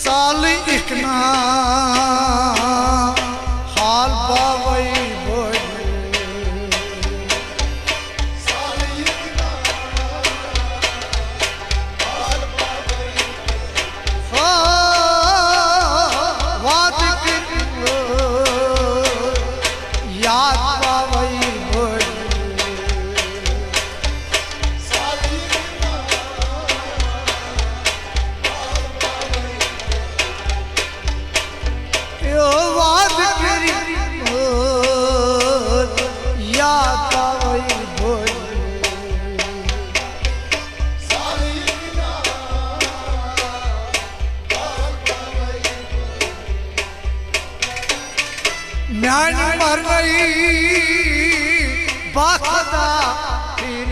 साल इकना हाल बावई बोल साल इकना हाल बावई वाद याद बावई बोल साल इकना वाद करी याद आवई बोल म्यान मर गई बाखदा फिर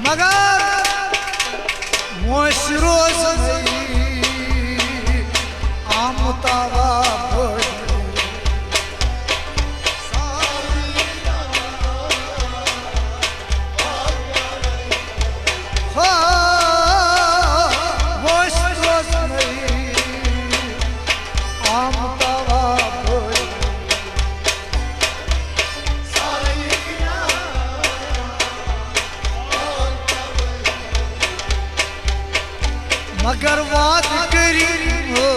मगर मोश रोज आमतावा मगर बात करी हो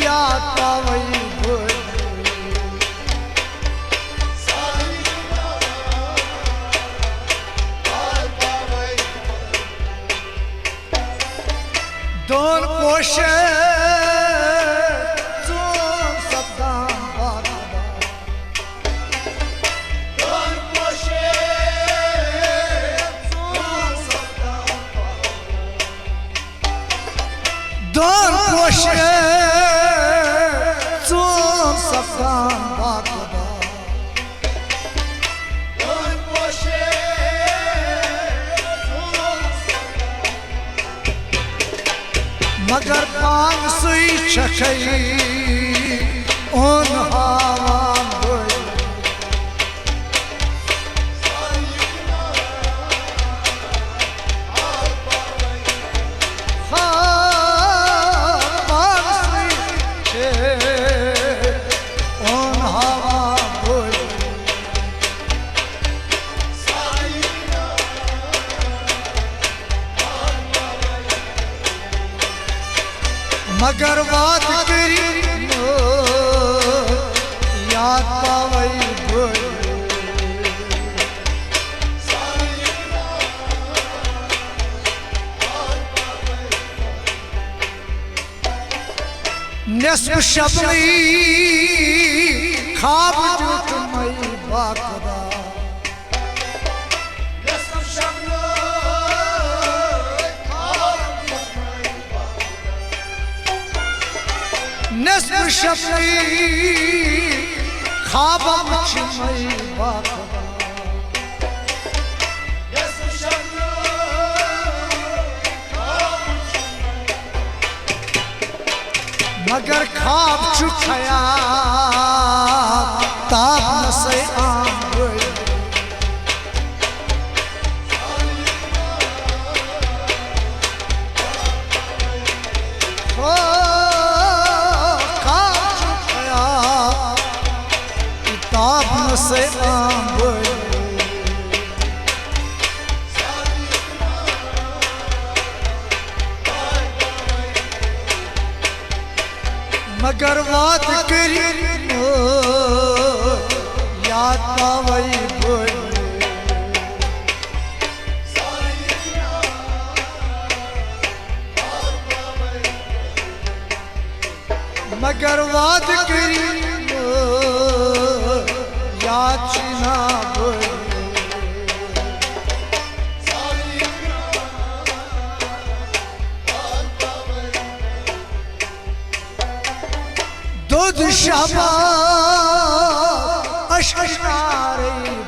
याद पावई बोल दोन कोशे दोन कोशे चोम सफान बाकदा दोन कोशे मगर पांग सुई छखई ओन हावान बोल मगर बात करी याद पावई बोल नस्ब शबनी खाब जुट मई बाकदा नस्ब शबनी खाब मई बाकदा मगर खाब चुखया ताप से आम बोल से आम बोल मगर बात करी याद पावई बोल मगर बात करी याद ना बोल दूध शाबा अशना